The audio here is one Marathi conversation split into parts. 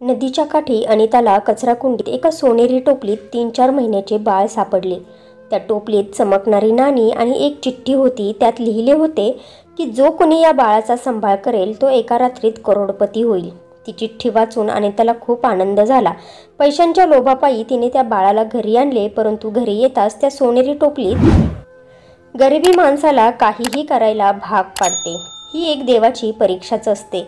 नदीच्या काठी अनिताला कचराकुंडीत एका सोनेरी टोपलीत 3-4 महिन्याचे बाळ सापडले. त्या टोपलीत चमकणारी नाणी आणि एक चिठ्ठी होती. त्यात लिहिले होते की जो कोणी या बाळाचा सांभाळ करेल तो एका रात्रीत करोडपती होईल. ती चिठ्ठी वाचून अनिताला खूप आनंद झाला. पैशांच्या लोभापायी तिने त्या बाळाला घरी आणले, परंतु घरी येताच त्या सोनेरी टोपलीत गरिबी माणसाला काहीही करायला भाग पाडते. ही एक देवाची परीक्षाच असते,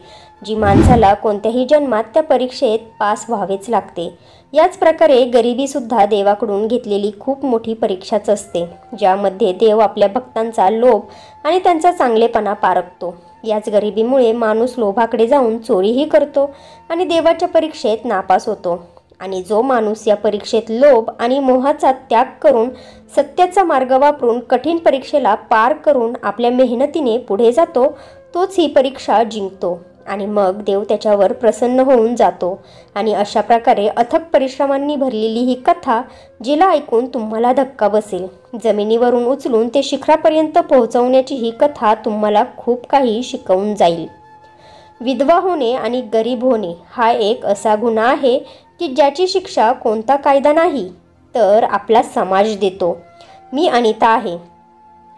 जी माणसाला कोणत्याही जन्मात त्या परीक्षेत पास व्हावेच लागते. याच प्रकारे गरिबीसुद्धा देवाकडून घेतलेली खूप मोठी परीक्षाच असते, ज्यामध्ये देव आपल्या भक्तांचा लोभ आणि त्यांचा चांगलेपणा पारखतो. याच गरिबीमुळे माणूस लोभाकडे जाऊन चोरीही करतो आणि देवाच्या परीक्षेत नापास होतो. आणि जो माणूस या परीक्षेत लोभ आणि मोहाचा त्याग करून सत्याचा मार्ग वापरून कठीण परीक्षेला पार करून आपल्या मेहनतीने पुढे जातो, तोच ही परीक्षा जिंकतो आणि मग देव त्याच्यावर प्रसन्न होऊन जातो. आणि अशा प्रकारे अथक परिश्रमांनी भरलेली ही कथा, जिला ऐकून तुम्हाला धक्का बसेल. जमिनीवरून उचलून ते शिखरापर्यंत पोहोचवण्याची ही कथा तुम्हाला खूप काही शिकवून जाईल. विधवा होणे आणि गरीब होणे हा एक असा गुन्हा आहे की ज्याची शिक्षा कोणता कायदा नाही, तर आपला समाज देतो. मी अनिता आहे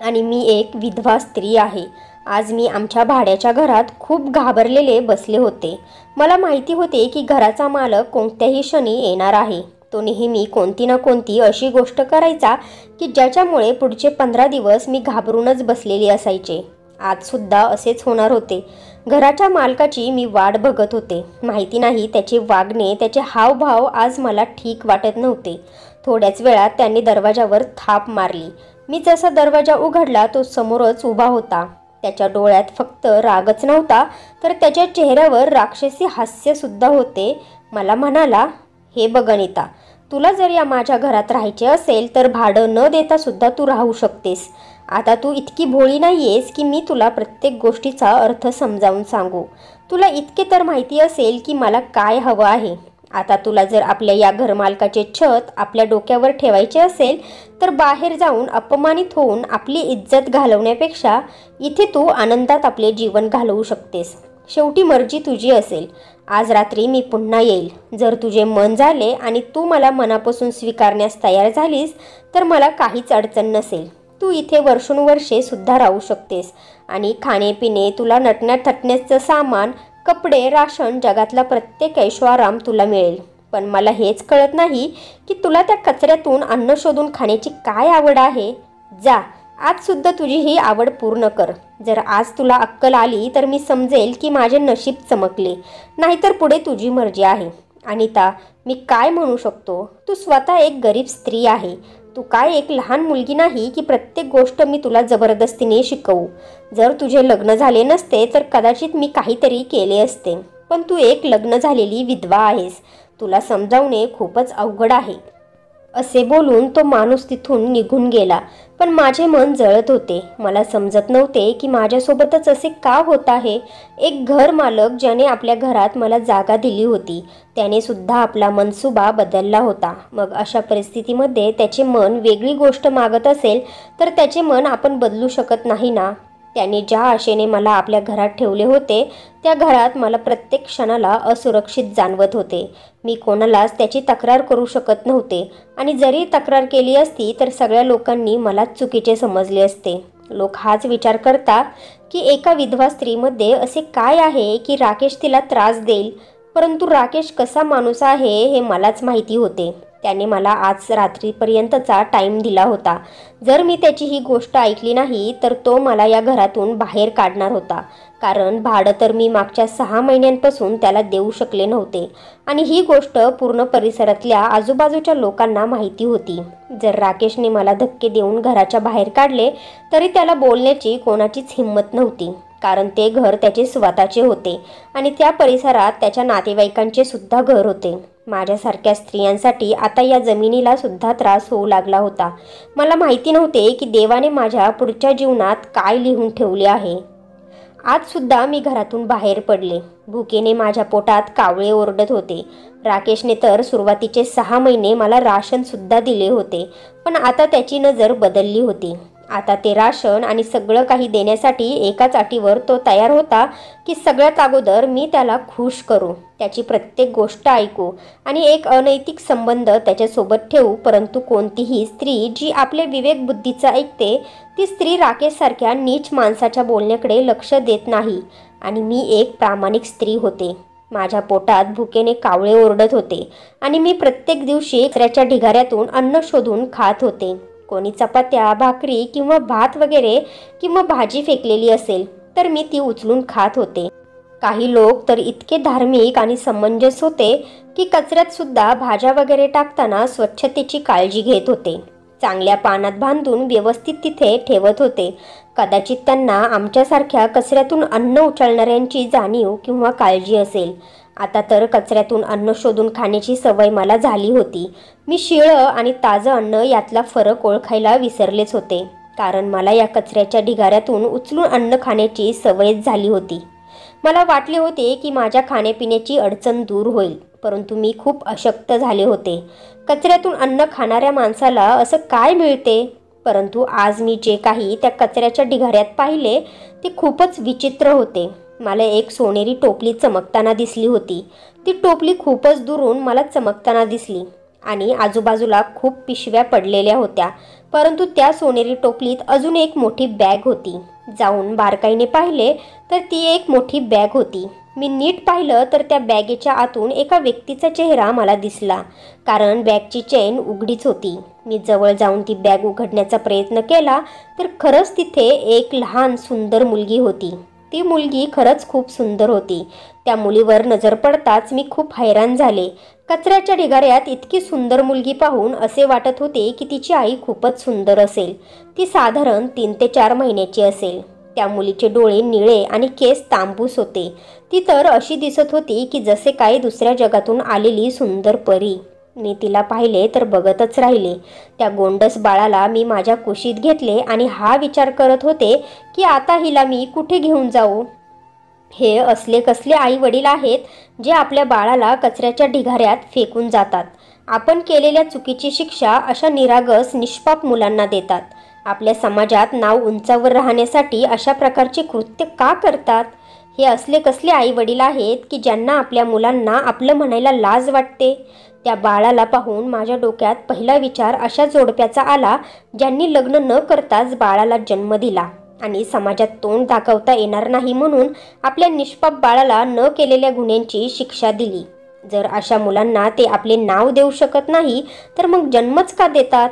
आणि मी एक विधवा स्त्री आहे. आज मी आमच्या भाड्याच्या घरात खूप घाबरलेले बसले होते. मला माहिती होते की घराचा मालक कोणत्याही क्षणी येणार आहे. तो नेहमी कोणती ना कोणती अशी गोष्ट करायचा की ज्याच्यामुळे पुढचे 15 दिवस मी घाबरूनच बसलेली असायचे. आजसुद्धा असेच होणार होते. घराच्या मालकाची मी वाट बघत होते. माहिती नाही त्याचे वागणे, त्याचे हावभाव आज मला ठीक वाटत नव्हते. थोड्याच वेळात त्यांनी दरवाजावर थाप मारली. मी जसा दरवाजा उघडला तो समोरच उभा होता. त्याच्या डोळ्यात फक्त रागच नव्हता, तर त्याच्या चेहऱ्यावर राक्षसी हास्यसुद्धा होते. मला म्हणाला, हे बघ अनिता, तुला जर या माझ्या घरात राहायचे असेल तर भाडं न देता सुद्धा तू राहू शकतेस. आता तू इतकी भोळी नाही आहेस की मी तुला प्रत्येक गोष्टीचा अर्थ समजावून सांगू. तुला इतके तर माहिती असेल की मला काय हवं आहे. आता तुला जर आपल्या या घरमालकाचे छत आपल्या डोक्यावर ठेवायचे असेल तर बाहेर जाऊन अपमानित होऊन आपली इज्जत घालवण्यापेक्षा इथे तू आनंदात आपले जीवन घालवू शकतेस. शेवटी मर्जी तुझी असेल. आज रात्री मी पुन्हा येईल. जर तुझे मन झाले आणि तू मला मनापासून स्वीकारण्यास तयार झालीस तर मला काहीच अडचण नसेल. तू इथे वर्षोनुवर्षे सुद्धा राहू शकतेस आणि खाणेपिणे, तुला नटण्या थटण्याचं सामान, कपडे, राशन, जगातला प्रत्येक ऐशोआराम तुला मिळेल. पण मला हेच कळत नाही की तुला त्या कचऱ्यातून अन्न शोधून खाण्याची काय आवड आहे. जा, आजसुद्धा तुझी ही आवड पूर्ण कर. जर आज तुला अक्कल आली तर मी समजेल की माझे नशीब चमकले, नाहीतर पुढे तुझी मर्जी आहे. अनिता, मी काय म्हणू शकतो? तू स्वतः एक गरीब स्त्री आहे. तू काय एक लहान मुलगी नाही की प्रत्येक गोष्ट मी तुला जबरदस्तीने शिकवू. जर तुझे लग्न झाले नसते तर कदाचित मी काहीतरी केले असते. पण तू एक लग्न झालेली विधवा आहेस. तुला समजावणे खूपच अवघड आहे. असे बोलून तो माणूस तिथून निघून गेला. पण माझे मन जळत होते. मला समजत नव्हते की माझ्यासोबतच असे का होत आहे. एक घर मालक ज्याने आपल्या घरात मला जागा दिली होती, त्याने सुद्धा आपला मनसुबा बदलला होता. मग अशा परिस्थितीमध्ये त्याचे मन वेगळी गोष्ट मागत असेल तर त्याचे मन आपण बदलू शकत नाही ना. त्याने ज्या आशेने मला आपल्या घरात ठेवले होते त्या घरात मला प्रत्येक क्षणाला असुरक्षित जाणवत होते. मी कोणालाच त्याची तक्रार करू शकत नव्हते आणि जरी तक्रार केली असती तर सगळ्या लोकांनी मलाच चुकीचे समजले असते. लोक हाच विचार करतात की एका विधवा स्त्रीमध्ये असे काय आहे की राकेश तिला त्रास देईल. परंतु राकेश कसा माणूस आहे हे मलाच माहिती होते. त्याने मला आज रात्रीपर्यंतचा टाईम दिला होता. जर मी त्याची ही गोष्ट ऐकली नाही तर तो मला या घरातून बाहेर काढणार होता. कारण भाडं तर मी मागच्या 6 महिन्यांपासून त्याला देऊ शकले नव्हते आणि ही गोष्ट पूर्ण परिसरातल्या आजूबाजूच्या लोकांना माहिती होती. जर राकेशने मला धक्के देऊन घराच्या बाहेर काढले तरी त्याला बोलण्याची कोणाचीच हिंमत नव्हती, कारण ते घर त्याचे स्वतःचे होते आणि त्या परिसरात त्याच्या नातेवाईकांचे सुद्धा घर होते. माझ्यासारख्या स्त्रियांसाठी आता या जमिनीला सुद्धा त्रास होऊ लागला होता. मला माहिती नव्हते की देवाने माझ्या पुढच्या जीवनात काय लिहून ठेवले आहे. आजसुद्धा मी घरातून बाहेर पडले. भुकेने माझ्या पोटात कावळे ओरडत होते. राकेशने तर सुरुवातीचे 6 महिने मला राशनसुद्धा दिले होते, पण आता त्याची नजर बदलली होती. आता ते राशन आणि सगळं काही देण्यासाठी एकाच अटीवर तो तयार होता की सगळ्यात अगोदर मी त्याला खुश करू, त्याची प्रत्येक गोष्ट ऐकू आणि एक अनैतिक संबंध त्याच्यासोबत ठेवू. परंतु कोणतीही स्त्री जी आपल्या विवेकबुद्धीचं ऐकते ती स्त्री राकेशसारख्या नीच माणसाच्या बोलण्याकडे लक्ष देत नाही. आणि मी एक प्रामाणिक स्त्री होते. माझ्या पोटात भुकेने कावळे ओरडत होते आणि मी प्रत्येक दिवशी कचऱ्याच्या ढिगाऱ्यातून अन्न शोधून खात होते. कोणी चपात्या, भाकरी किंवा भात वगैरे किंवा भाजी फेकलेली असेल तर मी ती उचलून खात होते. काही लोक तर इतके धार्मिक आणि समंजस होते की कचऱ्यात सुद्धा भाज्या वगैरे टाकताना स्वच्छतेची काळजी घेत होते. चांगल्या पानात बांधून व्यवस्थित तिथे ठेवत होते. कदाचित त्यांना आमच्यासारख्या कचऱ्यातून अन्न उचलणाऱ्यांची जाणीव किंवा काळजी असेल. आता तर कचऱ्यातून अन्न शोधून खाण्याची सवय मला झाली होती. मी शिळं आणि ताजं अन्न यातला फरक ओळखायला विसरलेच होते, कारण मला या कचऱ्याच्या ढिगाऱ्यातून उचलून अन्न खाण्याची सवयच झाली होती. मला वाटले होते की माझ्या खाण्यापिण्याची अडचण दूर होईल, परंतु मी खूप अशक्त झाले होते. कचऱ्यातून अन्न खाणाऱ्या माणसाला असं काय मिळते? परंतु आज मी जे काही त्या कचऱ्याच्या ढिगाऱ्यात पाहिले ते खूपच विचित्र होते. मला एक सोनेरी टोपली चमकताना दिसली होती. ती टोपली खूपच दुरून मला चमकताना दिसली आणि आजूबाजूला खूप पिशव्या पडलेल्या होत्या. परंतु त्या सोनेरी टोपलीत अजून एक मोठी बॅग होती. जाऊन बारकाईने पाहिले तर ती एक मोठी बॅग होती. मी नीट पाहिलं तर त्या बॅगेच्या आतून एका व्यक्तीचा चेहरा मला दिसला, कारण बॅगची चेन उघडीच होती. मी जवळ जाऊन ती बॅग उघडण्याचा प्रयत्न केला तर खरंच तिथे एक लहान सुंदर मुलगी होती. ती मुलगी खरंच खूप सुंदर होती. त्या मुलीवर नजर पडताच मी खूप हैराण झाले. कचऱ्याच्या ढिगाऱ्यात इतकी सुंदर मुलगी पाहून असे वाटत होते की तिची आई खूपच सुंदर असेल. ती साधारण 3 ते 4 महिन्याची असेल. त्या मुलीचे डोळे निळे आणि केस तांबूस होते. ती तर अशी दिसत होती की जसे काही दुसऱ्या जगातून आलेली सुंदर परी. मी तिला पाहिले तर बघतच राहिले. त्या गोंडस बाळाला मी माझ्या कुशीत घेतले आणि हा विचार करत होते की आता हिला मी कुठे घेऊन जाऊ. हे असले कसले आई वडील आहेत जे आपल्या बाळाला कचऱ्याच्या ढिगाऱ्यात फेकून जातात. आपण केलेल्या चुकीची शिक्षा अशा निरागस निष्पाप मुलांना देतात. आपल्या समाजात नाव उंचावर राहण्यासाठी अशा प्रकारचे कृत्य का करतात? हे असले कसले आई वडील आहेत की ज्यांना आपल्या मुलांना आपलं म्हणायला लाज वाटते. त्या बाळाला पाहून माझ्या डोक्यात पहिला विचार अशा जोडप्याचा आला ज्यांनी लग्न न करताच बाळाला जन्म दिला आणि समाजात तोंड दाखवता येणार नाही म्हणून आपल्या निष्पाप बाळाला न केलेल्या गुन्ह्यांची शिक्षा दिली. जर अशा मुलांना ते आपले नाव देऊ शकत नाही तर मग जन्मच का देतात?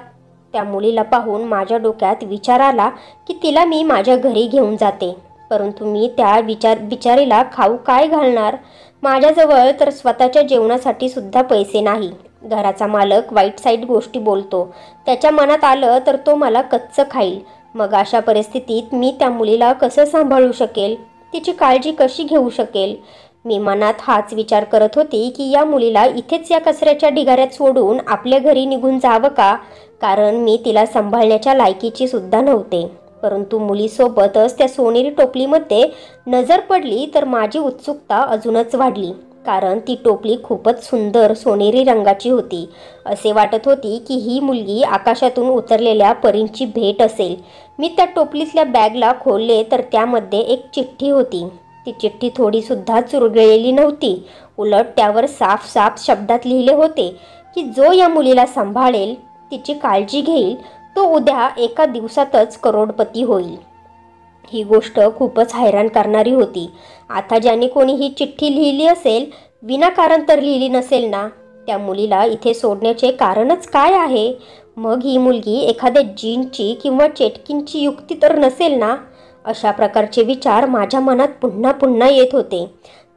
त्या मुलीला पाहून माझ्या डोक्यात विचार आला की तिला मी माझ्या घरी घेऊन जाते. परंतु मी त्या बिचारीला खाऊ काय घालणार? माझ्याजवळ तर स्वतःच्या जेवणासाठी सुद्धा पैसे नाही. घराचा मालक वाईट साईट गोष्टी बोलतो. त्याच्या मनात आलं तर तो मला कच्चं खाईल. मग अशा परिस्थितीत मी त्या मुलीला कसं सांभाळू शकेल? तिची काळजी कशी घेऊ शकेल? मी मनात हाच विचार करत होती की या मुलीला इथेच या कचऱ्याच्या ढिगाऱ्यात सोडून आपल्या घरी निघून जावं का, कारण मी तिला सांभाळण्याच्या लायकीची सुद्धा नव्हते. परंतु मुलीसोबतच त्या सोनेरी टोपलीमध्ये नजर पडली तर माझी उत्सुकता अजूनच वाढली, कारण ती टोपली खूपच सुंदर सोनेरी रंगाची होती. असे वाटत होती की ही मुलगी आकाशातून उतरलेल्या परींची भेट असेल. मी त्या टोपलीतल्या बॅगला खोलले तर त्यामध्ये एक चिठ्ठी होती. ती चिठ्ठी थोडीसुद्धा चुरगळलेली नव्हती. उलट त्यावर साफ साफ शब्दात लिहिले होते की जो या मुलीला सांभाळेल, तिची काळजी घेईल, तो उद्या एका दिवसातच करोडपती होईल. ही गोष्ट खूपच हैराण करणारी होती. आता ज्याने कोणी ही चिठ्ठी लिहिली असेल, विनाकारण तर लिहिली नसेल ना? त्या मुलीला इथे सोडण्याचे कारणच काय आहे? मग ही मुलगी एखाद्या जीनची किंवा चेटकिनची युक्ती तर नसेल ना? अशा प्रकारचे विचार माझ्या मनात पुन्हा पुन्हा येत होते.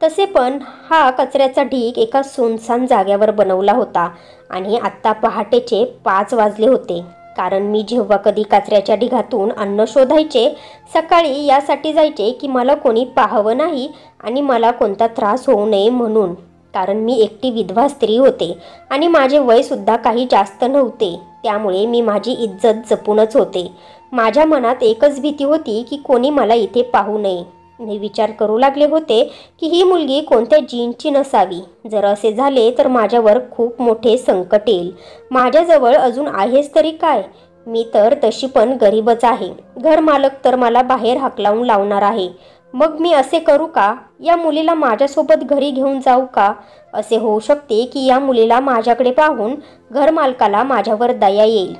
तसे पण हा कचऱ्याचा ढीग एका सुनसान जाग्यावर बनवला होता आणि आत्ता पहाटेचे 5 वाजले होते. कारण मी जेव्हा कधी कचऱ्याच्या ढिगातून अन्न शोधायचे, सकाळी यासाठी जायचे की मला कोणी पाहावं नाही आणि मला कोणता त्रास होऊ नये म्हणून. कारण मी एकटी विधवा स्त्री होते आणि माझे वयसुद्धा काही जास्त नव्हते. त्यामुळे मी माझी इज्जत जपूनच होते. माझ्या मनात एकच भीती होती की कोणी मला इथे पाहू नये. मी विचार करू लागले होते की ही मुलगी कोणत्या जीनची नसावी. जर असे झाले तर माझ्यावर खूप मोठे संकट येईल. माझ्याजवळ अजून आहेच तरी काय? मी तर तशी पण गरीबच आहे. घर मालक तर मला बाहेर हाकलावून लावणार आहे. मग मी असे करू का? या मुलीला माझ्यासोबत घरी घेऊन जाऊ का? असे होऊ शकते की या मुलीला माझ्याकडे पाहून घरमालकाला माझ्यावर दया येईल.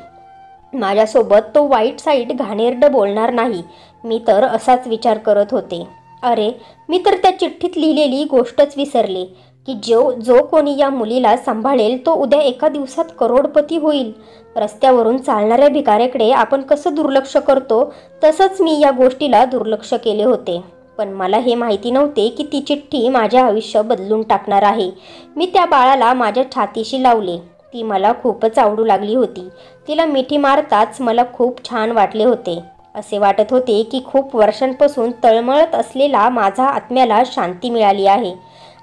माझ्यासोबत तो वाईट साईड घाणेरडं बोलणार नाही. मी तर असाच विचार करत होते. अरे, मी तर त्या चिठ्ठीत लिहिलेली गोष्टच विसरले की जो कोणी या मुलीला सांभाळेल तो उद्या एका दिवसात करोडपती होईल. रस्त्यावरून चालणाऱ्या भिकाऱ्याकडे आपण कसं दुर्लक्ष करतो, तसंच मी या गोष्टीला दुर्लक्ष केले होते. पण मला हे माहिती नव्हते की ती चिठ्ठी माझे आयुष्य बदलून टाकणार आहे. मी त्या बाळाला माझ्या छातीशी लावले. ती मला खूपच आवडू लागली होती. तिला मिठी मारताच मला खूप छान वाटले होते. असे वाटत होते की खूप वर्षांपासून तळमळत असलेला माझा आत्म्याला शांती मिळाली आहे.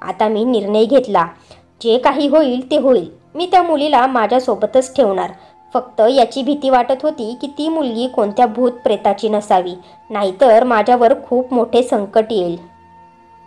आता मी निर्णय घेतला. जे काही होईल ते होईल. मी त्या मुलीला माझ्यासोबतच ठेवणार. फक्त याची भीती वाटत होती की ती मुलगी कोणत्या भूत प्रेताची नसावी, नाहीतर माझ्यावर खूप मोठे संकट येईल.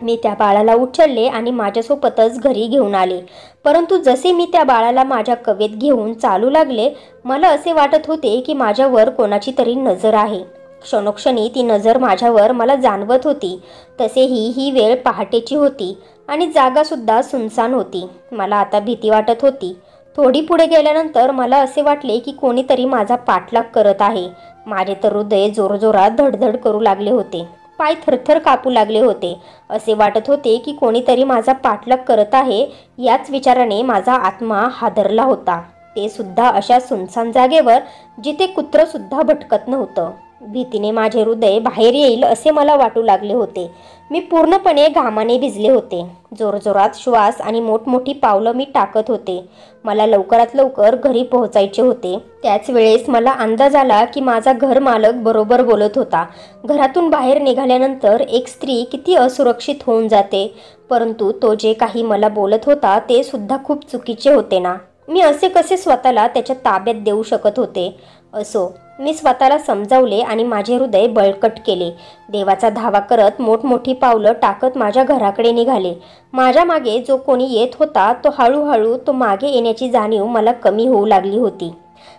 मी त्या बाळाला उचलले आणि माझ्यासोबतच घरी घेऊन आले. परंतु जसे मी त्या बाळाला माझ्या कवेत घेऊन चालू लागले, मला असे वाटत होते की माझ्यावर कोणाची तरी नजर आहे. क्षणोक्षणी ती नजर माझ्यावर मला जाणवत होती. तसेही ही वेळ पहाटेची होती आणि जागासुद्धा सुनसान होती. मला आता भीती वाटत होती. थोडी पुढे गेल्यानंतर मला असे वाटले की कोणीतरी माझा पाठलाग करत आहे. माझे तर हृदय जोरजोरात धडधड करू लागले होते. पाय थरथर कापू लागले होते. असे वाटत होते की कोणीतरी माझा पाठलाग करत आहे. याच विचाराने माझा आत्मा हादरला होता. ते सुद्धा अशा सुनसान जागेवर जिथे कुत्रंसुद्धा भटकत नव्हतं. भीतीने माझे हृदय बाहेर येईल असे मला वाटू लागले होते. मी पूर्णपणे घामाने भिजले होते. जोरजोरात श्वास आणि मोठमोठी पावलं मी टाकत होते. मला लवकरात लवकर घरी पोहोचायचे होते. त्याच वेळेस मला अंदाज आला की माझा घर मालक बरोबर बोलत होता. घरातून बाहेर निघाल्यानंतर एक स्त्री किती असुरक्षित होऊन जाते. परंतु तो जे काही मला बोलत होता ते सुद्धा खूप चुकीचे होते ना. मी असे कसे स्वतःला त्याच्या ताब्यात देऊ शकत होते? असो, मी स्वतःला समजावले आणि माझे हृदय बळकट केले. देवाचा धावा करत मोठमोठी पावलं टाकत माझ्या घराकडे निघाले. माझ्या मागे जो कोणी येत होता तो हळूहळू तो मागे येण्याची जाणीव मला कमी होऊ लागली होती.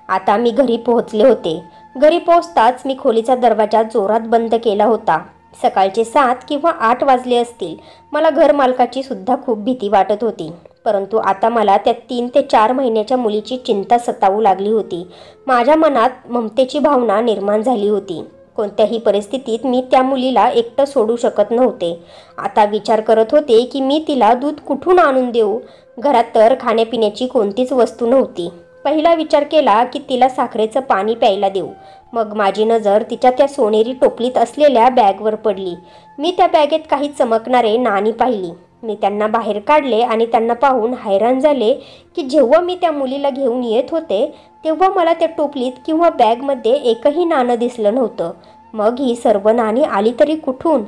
आता मी घरी पोहोचले होते. घरी पोहोचताच मी खोलीचा दरवाजा जोरात बंद केला होता. सकाळचे 7 किंवा 8 वाजले असतील. मला घरमालकाची सुद्धा खूप भीती वाटत होती. परंतु आता मला त्या 3 ते 4 महिन्याच्या मुलीची चिंता सतावू लागली होती. माझ्या मनात ममतेची भावना निर्माण झाली होती. कोणत्याही परिस्थितीत मी त्या मुलीला एकटं सोडू शकत नव्हते. आता विचार करत होते की मी तिला दूध कुठून आणून देऊ? घरात तर खाण्यापिण्याची कोणतीच वस्तू नव्हती. पहिला विचार केला की तिला साखरेचं पाणी प्यायला देऊ. मग माझी नजर तिच्या त्या सोनेरी टोपलीत असलेल्या बॅगवर पडली. मी त्या बॅगेत काही चमकणारे नाणी पाहिली. मी त्यांना बाहेर काढले आणि त्यांना पाहून हैराण झाले की जेव्हा मी त्या मुलीला घेऊन येत होते तेव्हा मला त्या टोपलीत किंवा बॅगमध्ये एकही नाणं दिसलं नव्हतं. मग ही सर्व नाणी आली तरी कुठून?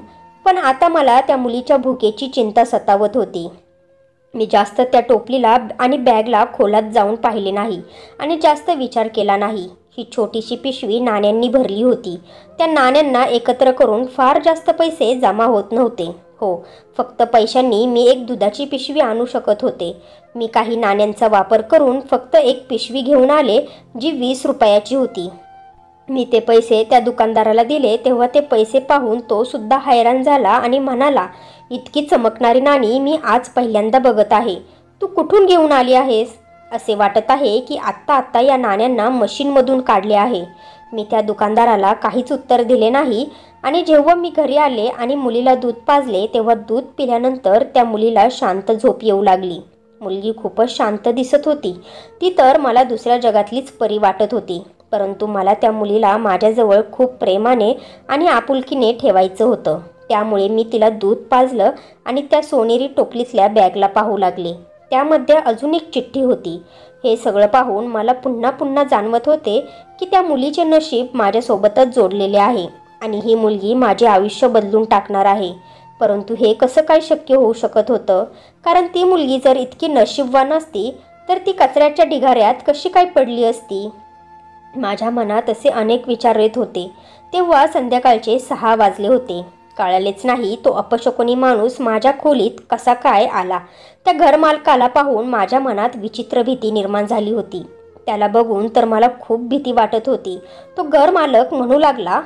पण आता मला त्या मुलीच्या भुकेची चिंता सतावत होती. मी जास्त त्या टोपलीला आणि बॅगला खोलात जाऊन पाहिले नाही आणि जास्त विचार केला नाही. ही छोटीशी पिशवी नाण्यांनी भरली होती. त्या नाण्यांना एकत्र करून फार जास्त पैसे जमा होत नव्हते. हो, फक्त पैशांनी मी एक दुधाची पिशवी आणू शकत होते. मी काही नाण्यांचा वापर करून फक्त एक पिशवी घेऊन आले जी 20 रुपयाची होती. मी ते पैसे त्या दुकानदाराला दिले तेव्हा ते पैसे पाहून तो सुद्धा हैराण झाला आणि म्हणाला, इतकी चमकणारी नाणी मी आज पहिल्यांदा बघत आहे. तू कुठून घेऊन आली आहेस? असे वाटत आहे की आत्ता या नाण्यांना मशीनमधून काढले आहे. मी त्या दुकानदाराला काहीच उत्तर दिले नाही आणि जेव्हा मी घरी आले आणि मुलीला दूध पाजले तेव्हा दूध पिल्यानंतर त्या मुलीला शांत झोप येऊ लागली. मुलगी खूपच शांत दिसत होती. ती तर मला दुसऱ्या जगातलीच परी वाटत होती. परंतु मला त्या मुलीला माझ्याजवळ खूप प्रेमाने आणि आपुलकीने ठेवायचं होतं. त्यामुळे मी तिला दूध पाजलं आणि त्या सोनेरी टोपलीतल्या बॅगला पाहू लागले. त्यामध्ये अजून एक चिठ्ठी होती. हे सगळं पाहून मला पुन्हा पुन्हा जाणवत होते की त्या मुलीचे नशीब माझ्यासोबतच जोडलेले आहे आणि ही मुलगी माझे आयुष्य बदलून टाकणार आहे. परंतु हे कसं काय शक्य होऊ शकत होतं? कारण ती मुलगी जर इतकी नशीबवान असती तर ती कचऱ्याच्या ढिगाऱ्यात कशी काय पडली असती? माझ्या मनात असे अनेक विचार येत होते. तेव्हा संध्याकाळचे 6 वाजले होते. कळलेच नाही तो अपशकुनी माणूस माझ्या खोलीत कसा काय आला. त्या घरमालकाला पाहून माझ्या मनात विचित्र भीती निर्माण झाली होती. त्याला बघून तर मला खूप भीती वाटत होती. तो घरमालक म्हणू लागला,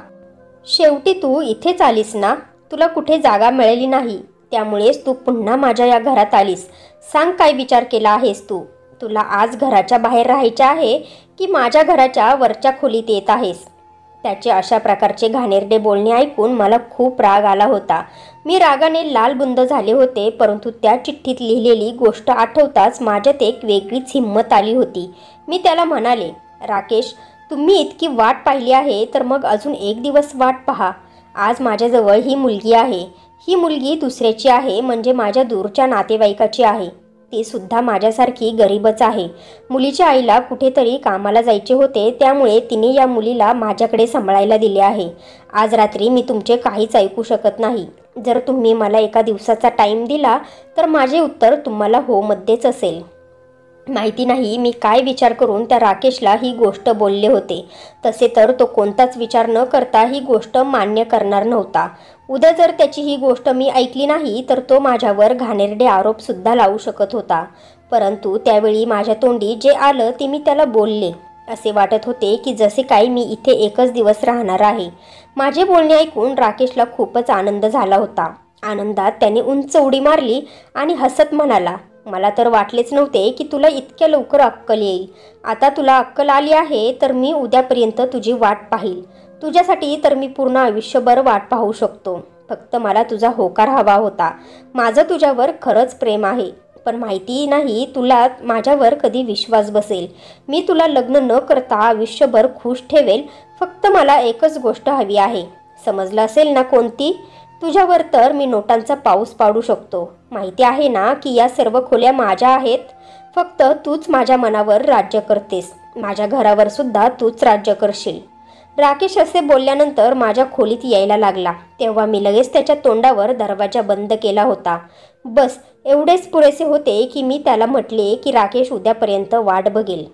शेवटी तू इथेच आलीस ना? तुला कुठे जागा मिळाली नाही, त्यामुळेच तू पुन्हा माझ्या या घरात आलीस. सांग, काय विचार केला आहेस तू? तुला आज घराच्या बाहेर राहायचे आहे की माझ्या घराच्या वरच्या खोलीत येत आहेस? त्याचे अशा प्रकारचे घाणेरडे बोलणे ऐकून मला खूप राग आला होता. मी रागाने लालबुंद झाले होते, परंतु त्या चिठ्ठीत लिहिलेली गोष्ट आठवताच माझ्यात एक वेगळीच हिंमत आली होती. मी त्याला म्हणाले, राकेश, तुम्ही इतकी वाट पाहिली आहे तर मग अजून एक दिवस वाट पहा. आज माझ्याजवळ ही मुलगी आहे. ही मुलगी दुसऱ्याची आहे, म्हणजे माझ्या दूरच्या नातेवाईकाची आहे. ती सुद्धा माझ्यासारखी गरीबच आहे. मुलीच्या आईला कुठेतरी कामाला जायचे होते, त्यामुळे तिने या मुलीला माझ्याकडे सांभाळायला दिले आहे. आज रात्री मी तुमचे काहीच ऐकू शकत नाही. जर तुम्ही मला एका दिवसाचा टाईम दिला तर माझे उत्तर तुम्हाला हो मध्येच असेल. माहिती नाही मी काय विचार करून त्या राकेशला ही गोष्ट बोलले होते. तसे तर तो कोणताच विचार न करता ही गोष्ट मान्य करणार नव्हता. उद्या जर त्याची ही गोष्ट मी ऐकली नाही तर तो माझ्यावर घाणेरडे आरोपसुद्धा लावू शकत होता. परंतु त्यावेळी माझ्या तोंडी जे आलं ते मी त्याला बोलले. असे वाटत होते की जसे काही मी इथे एकच दिवस राहणार आहे. माझे बोलणे ऐकून राकेशला खूपच आनंद झाला होता. आनंदात त्याने उंच उडी मारली आणि हसत म्हणाला, मला तर वाटलेच नव्हते की तुला इतक्या लवकर अक्कल येईल. आता तुला अक्कल आली आहे तर मी उद्यापर्यंत तुझी वाट पाहील. तुझ्यासाठी तर मी पूर्ण आयुष्यभर वाट पाहू शकतो. फक्त मला तुझा होकार हवा होता. माझं तुझ्यावर खरंच प्रेम आहे, पण माहिती नाही तुला माझ्यावर कधी विश्वास बसेल. मी तुला लग्न न करता आयुष्यभर खुश ठेवेल. फक्त मला एकच गोष्ट हवी आहे. समजलं असेल ना कोणती? तुझ्यावर तर मी नोटांचा पाऊस पाडू शकतो. माहिती आहे ना की या सर्व खोल्या माझ्या आहेत. फक्त तूच माझ्या मनावर राज्य करतेस. माझ्या घरावर सुद्धा तूच राज्य करशील. राकेश असे बोलल्यानंतर माझ्या खोलीत यायला लागला. तेव्हा मी लगेच त्याच्या तोंडावर दरवाजा बंद केला होता. बस एवढेच पुरेसे होते की मी त्याला म्हटले की राकेश उद्यापर्यंत वाट बघेल.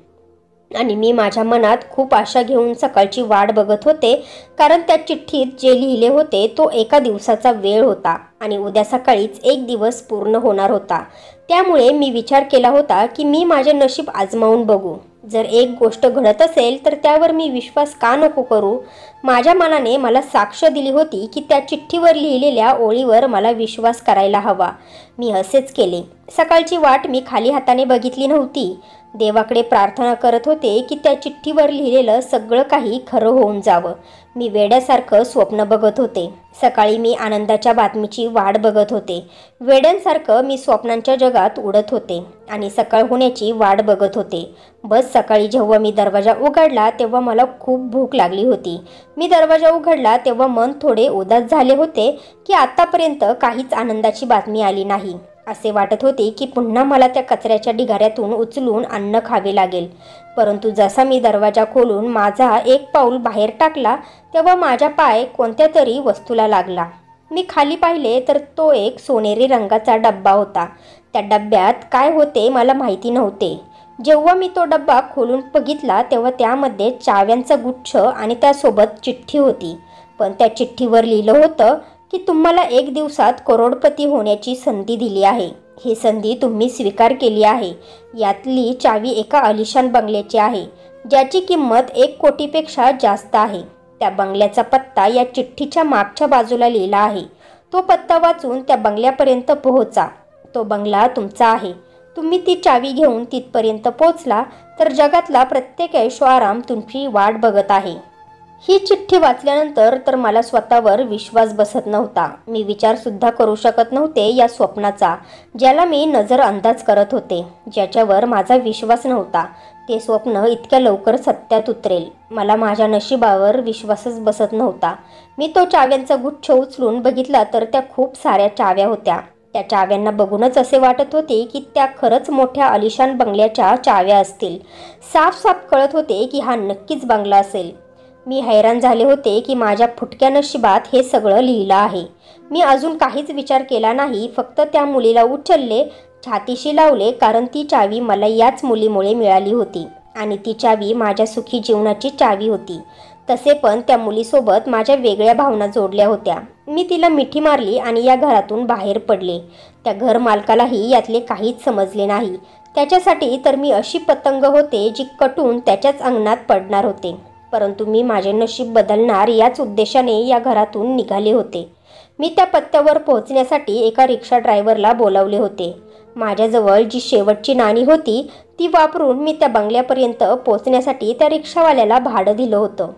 आणि मी माझ्या मनात खूप आशा घेऊन सकाळची वाट बघत होते, कारण त्या चिठ्ठीत जे लिहिले होते तो एका दिवसाचा वेळ होता आणि उद्या सकाळीच एक दिवस पूर्ण होणार होता. त्यामुळे मी विचार केला होता की मी माझे नशीब आजमावून बघू. जर एक गोष्ट घडत असेल तर त्यावर मी विश्वास का नको करू? माझ्या मनाने मला साक्ष दिली होती की त्या चिठ्ठीवर लिहिलेल्या ओळीवर मला विश्वास करायला हवा. मी असेच केले. सकाळची वाट मी खाली हाताने बघितली नव्हती. देवाकडे प्रार्थना करत होते की त्या चिठ्ठीवर लिहिलेलं सगळं काही खरं होऊन जावं. मी वेड्यासारखं स्वप्न बघत होते. सकाळी मी आनंदाच्या बातमीची वाट बघत होते. वेड्यांसारखं मी स्वप्नांच्या जगात उडत होते आणि सकाळ होण्याची वाट बघत होते. बस सकाळी जेव्हा मी दरवाजा उघडला तेव्हा मला खूप भूक लागली होती. मी दरवाजा उघडला तेव्हा मन थोडे उदास झाले होते की आतापर्यंत काहीच आनंदाची बातमी आली नाही. असे वाटत होते की पुन्हा मला त्या कचऱ्याच्या ढिगाऱ्यातून उचलून अन्न खावे लागेल. परंतु जसा मी दरवाजा खोलून माझा एक पाऊल बाहेर टाकला तेव्हा माझा पाय कोणत्या तरी वस्तूला लागला. मी खाली पाहिले तर तो एक सोनेरी रंगाचा डब्बा होता. त्या डब्यात काय होते मला माहिती नव्हते. जेव्हा मी तो डब्बा खोलून बघितला तेव्हा त्यामध्ये चाव्यांचा गुच्छ आणि त्यासोबत चिठ्ठी होती. पण त्या चिठ्ठीवर लिहिलं होतं की तुम्हाला एक दिवसात करोडपती होण्याची संधी दिली आहे. ही संधी तुम्ही स्वीकार केली आहे. यातली चावी एका आलिशान बंगल्याची आहे, ज्याची किंमत 1 कोटीपेक्षा जास्त आहे. त्या बंगल्याचा पत्ता या चिठ्ठीच्या मागच्या बाजूला लिहिला आहे. तो पत्ता वाचून त्या बंगल्यापर्यंत पोहोचा. तो बंगला तुमचा आहे. तुम्ही ती चावी घेऊन तिथपर्यंत पोहोचला तर जगातला प्रत्येक ऐशोआराम तुमची वाट बघत आहे. ही चिठ्ठी वाचल्यानंतर तर मला स्वतःवर विश्वास बसत नव्हता. मी विचारसुद्धा करू शकत नव्हते या स्वप्नाचा, ज्याला मी नजर अंदाज करत होते, ज्याच्यावर माझा विश्वास नव्हता. ते स्वप्न इतक्या लवकर सत्यात उतरेल, मला माझ्या नशिबावर विश्वासच बसत नव्हता. मी तो चाव्यांचा गुच्छ उचलून बघितला तर त्या खूप साऱ्या चाव्या होत्या. त्या चाव्यांना बघूनच असे वाटत होते की त्या खरंच मोठ्या आलिशान बंगल्याच्या चाव्या असतील. साफ साफ कळत होते की हा नक्कीच बंगला असेल. मी हैराण झाले होते की माझ्या फुटक्या नशिबात हे सगळं लिहिलं आहे. मी अजून काहीच विचार केला नाही. फक्त त्या मुलीला उचलले, छातीशी लावले, कारण ती चावी मला याच मुलीमुळे मिळाली होती आणि ती चावी माझ्या सुखी जीवनाची चावी होती. तसे पण त्या मुलीसोबत माझ्या वेगळ्या भावना जोडल्या होत्या. मी तिला मिठी मारली आणि या घरातून बाहेर पडले. त्या घर मालकालाही यातले काहीच समजले नाही. त्याच्यासाठी तर मी अशी पतंग होते जी कटून त्याच्याच अंगणात पडणार होते. परंतु मी माझे नशीब बदलणार याच उद्देशाने या घरातून निघाले होते. मी त्या पत्त्यावर पोहोचण्यासाठी एका रिक्षा ड्रायव्हरला बोलावले होते. माझ्याजवळ जी शेवटची नाणी होती ती वापरून मी त्या बंगल्यापर्यंत पोहोचण्यासाठी त्या रिक्षावाल्याला भाडं दिलं होतं.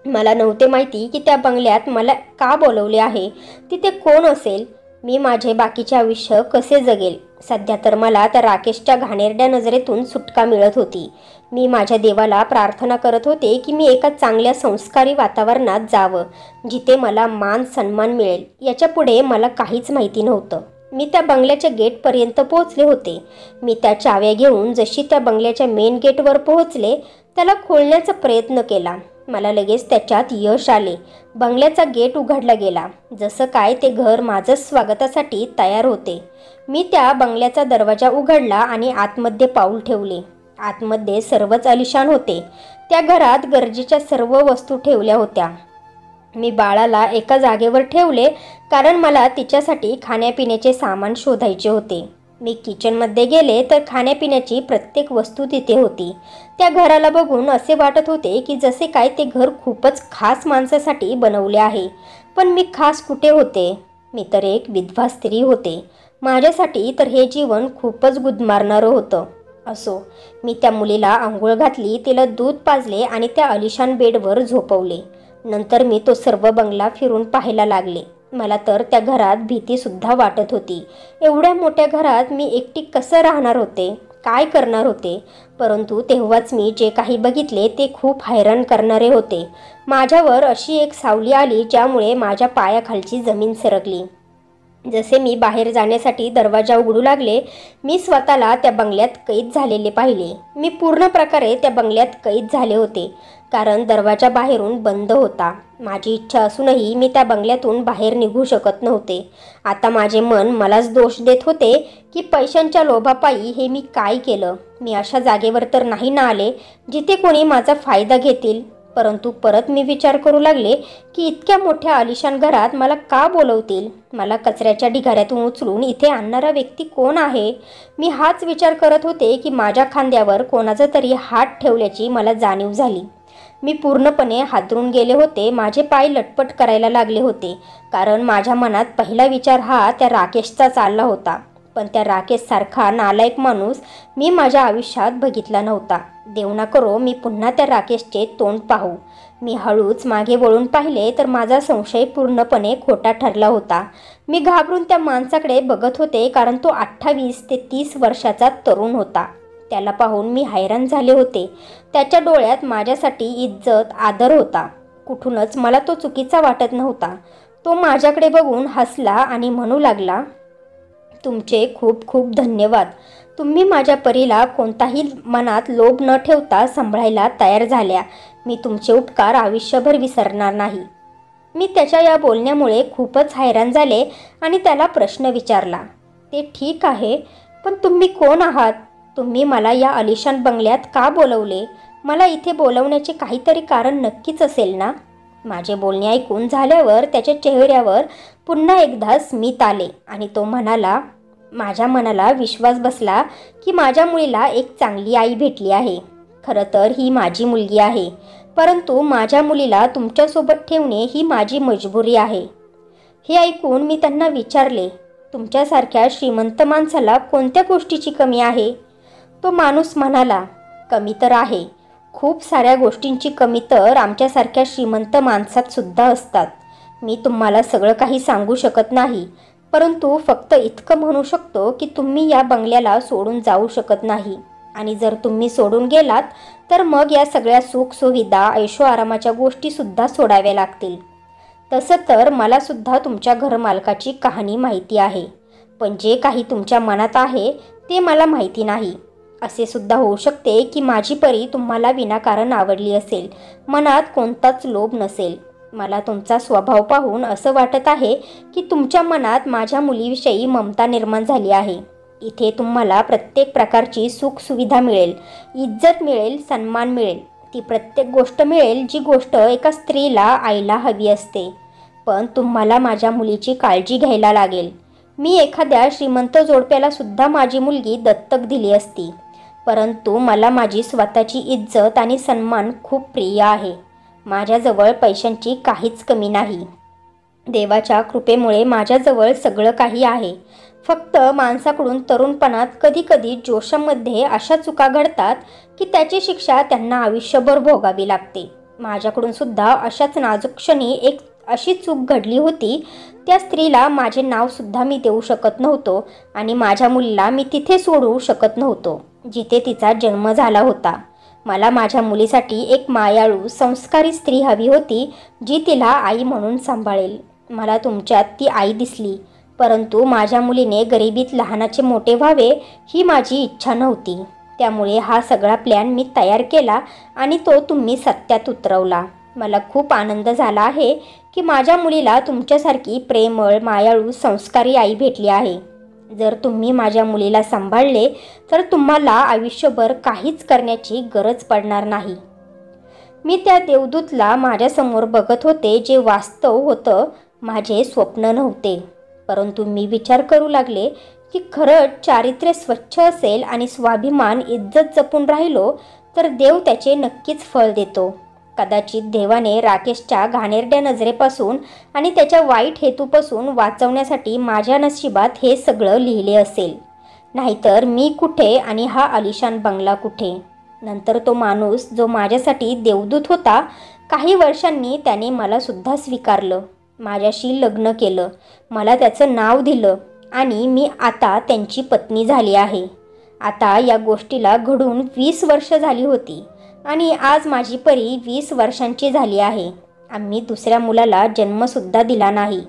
मला नव्हते माहिती की त्या बंगल्यात मला का बोलवले आहे, तिथे कोण असेल, मी माझे बाकीचे आयुष्य कसे जगेल. सध्या तर मला त्या राकेशच्या घाणेरड्या नजरेतून सुटका मिळत होती. मी माझ्या देवाला प्रार्थना करत होते की मी एका चांगल्या संस्कारी वातावरणात जावं, जिथे मला मान सन्मान मिळेल. याच्या पुढे मला काहीच माहिती नव्हतं. मी त्या बंगल्याच्या गेटपर्यंत पोहोचले होते. मी त्या चाव्या घेऊन जशी त्या बंगल्याच्या मेन गेटवर पोहोचले, त्याला खोलण्याचा प्रयत्न केला. मला लगेच त्याच्यात यश आले. बंगल्याचा गेट उघडला गेला. जसं काय ते घर माझंच स्वागतासाठी तयार होते. मी त्या बंगल्याचा दरवाजा उघडला आणि आतमध्ये पाऊल ठेवले. आतमध्ये सर्वच आलिशान होते. त्या घरात गरजेच्या सर्व वस्तू ठेवल्या होत्या. मी बाळाला एका जागेवर ठेवले कारण मला तिच्यासाठी खाण्यापिण्याचे सामान शोधायचे होते. मी किचनमध्ये गेले तर खाण्यापिण्याची प्रत्येक वस्तू तिथे होती. त्या घराला बघून असे वाटत होते की जसे काय ते घर खूपच खास माणसासाठी बनवले आहे. पण मी खास कुठे होते? मी तर एक विधवा स्त्री होते. माझ्यासाठी तर हे जीवन खूपच गुदमारणारं होतं. असो, मी त्या मुलीला आंघोळ घातली, तिला दूध पाजले आणि त्या आलिशान बेडवर झोपवले. नंतर मी तो सर्व बंगला फिरून पाहायला लागले. मला तर त्या घरात भीतीसुद्धा वाटत होती. एवढ्या मोठ्या घरात मी एकटी कसं राहणार होते, काय करणार होते? परंतु तेव्हाच मी जे काही बघितले ते खूप हैराण करणारे होते. माझ्यावर अशी एक सावली आली ज्यामुळे माझ्या पायाखालची जमीन सरकली. जसे मी बाहेर जाण्यासाठी दरवाजा उघडू लागले, मी स्वतःला त्या बंगल्यात कैद झालेले पाहिले. मी पूर्ण प्रकारे त्या बंगल्यात कैद झाले होते कारण दरवाजा बाहेरून बंद होता. माझी इच्छा असूनही मी त्या बंगल्यातून बाहेर निघू शकत नव्हते. आता माझे मन मलाच दोष देत होते की पैशांच्या लोभापायी हे मी काय केलं. मी अशा जागेवर तर नाही ना आले जिथे कोणी माझा फायदा घेतील. परंतु परत मी विचार करू लागले की इतक्या मोठ्या आलिशान घरात मला का बोलवतील? मला कचऱ्याच्या ढिगाऱ्यातून उचलून इथे आणणारा व्यक्ती कोण आहे? मी हाच विचार करत होते की माझ्या खांद्यावर कोणाचा तरी हात ठेवल्याची मला जाणीव झाली. मी पूर्णपणे हादरून गेले होते. माझे पाय लटपट करायला लागले होते कारण माझ्या मनात पहिला विचार हा त्या राकेशचा चालला होता. पण त्या राकेशसारखा नालायक माणूस मी माझ्या आयुष्यात बघितला नव्हता. देव ना करो मी पुन्हा त्या राकेशचे तोंड पाहू. मी हळूच मागे वळून पाहिले तर माझा संशय पूर्णपणे खोटा ठरला होता. मी घाबरून त्या माणसाकडे बघत होते कारण तो 28 ते 30 वर्षाचा तरुण होता. त्याला पाहून मी हैराण झाले होते. त्याच्या डोळ्यात माझ्यासाठी इज्जत, आदर होता. कुठूनच मला तो चुकीचा वाटत नव्हता. तो माझ्याकडे बघून हसला आणि म्हणू लागला, तुमचे खूप खूप धन्यवाद. तुम्ही माझ्या परीला कोणताही मनात लोभ न ठेवता सांभाळायला तयार झाल्या. मी तुमचे उपकार आयुष्यभर विसरणार नाही. मी त्याच्या या बोलण्यामुळे खूपच हैराण झाले आणि त्याला प्रश्न विचारला, ते ठीक आहे, पण तुम्ही कोण आहात? तुम्ही मला या आलिशान बंगल्यात का बोलवले? मला इथे बोलवण्याचे काहीतरी कारण नक्कीच असेल ना? माझे बोलणे ऐकून झाल्यावर त्याच्या चेहऱ्यावर पुन्हा एकदा स्मित आले आणि तो म्हणाला, माझ्या मनाला विश्वास बसला की माझ्या मुलीला एक चांगली आई भेटली आहे. खरं तर ही माझी मुलगी आहे, परंतु माझ्या मुलीला तुमच्यासोबत ठेवणे ही माझी मजबुरी आहे. हे ऐकून मी त्यांना विचारले, तुमच्यासारख्या श्रीमंत माणसाला कोणत्या गोष्टीची कमी आहे? तो माणूस म्हणाला, कमी तर आहे, खूप साऱ्या गोष्टींची कमी तर आमच्यासारख्या श्रीमंत माणसात सुद्धा असतात. मी तुम्हाला सगळं काही सांगू शकत नाही, परंतु फक्त इतकं म्हणू शकतो की तुम्ही या बंगल्याला सोडून जाऊ शकत नाही. आणि जर तुम्ही सोडून गेलात तर मग या सगळ्या सुखसुविधा, ऐशोआरामाच्या गोष्टीसुद्धा सोडाव्या लागतील. तसं तर मला सुद्धा तुमच्या घरमालकाची कहाणी माहिती आहे, पण जे काही तुमच्या मनात आहे ते मला माहिती नाही. असे सुद्धा होऊ शकते की माझी परी तुम्हाला विनाकारण आवडली असेल, मनात कोणताच लोभ नसेल. मला तुमचा स्वभाव पाहून असं वाटत आहे की तुमच्या मनात माझ्या मुलीविषयी ममता निर्माण झाली आहे. इथे तुम्हाला प्रत्येक प्रकारची सुखसुविधा मिळेल, इज्जत मिळेल, सन्मान मिळेल. ती प्रत्येक गोष्ट मिळेल जी गोष्ट एका स्त्रीला, आईला हवी असते. पण तुम्हाला माझ्या मुलीची काळजी घ्यायला लागेल. मी एखाद्या श्रीमंत जोडप्याला सुद्धा माझी मुलगी दत्तक दिली असती, परंतु मला माझी स्वतःची इज्जत आणि सन्मान खूप प्रिय आहे. माझ्याजवळ पैशांची काहीच कमी नाही. देवाच्या कृपेमुळे माझ्याजवळ सगळं काही आहे. फक्त माणसाकडून तरुणपणात कधीकधी जोशामध्ये अशा चुका घडतात की त्याची शिक्षा त्यांना आयुष्यभर भोगावी लागते. माझ्याकडून सुद्धा अशाच नाजूक क्षणी एक अशी चूक घडली होती. त्या स्त्रीला माझे नावसुद्धा मी देऊ शकत नव्हतो आणि माझ्या मुलीला मी तिथे सोडू शकत नव्हतो जिथे तिचा जन्म झाला होता. मला माझ्या मुलीसाठी एक मायाळू संस्कारी स्त्री हवी होती जी तिला आई म्हणून सांभाळेल. मला तुमच्यात ती आई दिसली, परंतु माझ्या मुलीने गरिबीत लहानाचे मोठे व्हावे ही माझी इच्छा नव्हती. त्यामुळे हा सगळा प्लॅन मी तयार केला आणि तो तुम्ही सत्यात उतरवला. मला खूप आनंद झाला आहे की माझ्या मुलीला तुमच्यासारखी प्रेमळ, मायाळू, संस्कारी आई भेटली आहे. जर तुम्ही माझ्या मुलीला सांभाळले तर तुम्हाला आयुष्यभर काहीच करण्याची गरज पडणार नाही. मी त्या देवदूतला माझ्यासमोर बघत होते जे वास्तव होतं, माझे स्वप्न नव्हते. परंतु मी विचार करू लागले की खरंच चारित्र्य स्वच्छ असेल आणि स्वाभिमान, इज्जत जपून राहिलो तर देव त्याचे नक्कीच फळ देतो. कदाचित देवाने राकेशच्या घाणेरड्या नजरेपासून आणि त्याच्या वाईट हेतूपासून वाचवण्यासाठी माझ्या नशिबात हे सगळं लिहिले असेल. नाहीतर मी कुठे आणि हा आलिशान बंगला कुठे. नंतर तो माणूस जो माझ्यासाठी देवदूत होता, काही वर्षांनी त्याने मला सुद्धा स्वीकारलं, माझ्याशी लग्न केलं, मला त्याचं नाव दिलं आणि मी आता त्यांची पत्नी झाली आहे. आता या गोष्टीला घडून 20 वर्ष झाली होती आणि आज माझी परी 20 वर्षांची झाली आहे. आम्ही दुसऱ्या मुलाला जन्मसुद्धा दिला नाही.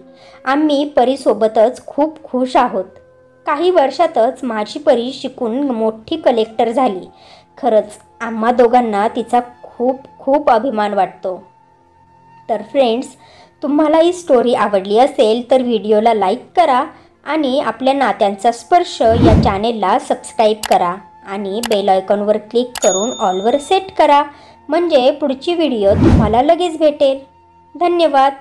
आम्ही परीसोबतच खूप खुश आहोत. काही वर्षातच माझी परी शिकून मोठी कलेक्टर झाली. खरंच आम्हा दोघांना तिचा खूप खूप अभिमान वाटतो. तर फ्रेंड्स, तुम्हाला ही स्टोरी आवडली असेल तर व्हिडिओला लाईक करा आणि आपल्या नात्यांचा स्पर्श या चॅनेलला सबस्क्राईब करा आणि बेल आयकॉनवर क्लिक करून ऑलवर सेट करा, म्हणजे पुढची व्हिडिओ तुम्हाला लगेच भेटेल. धन्यवाद.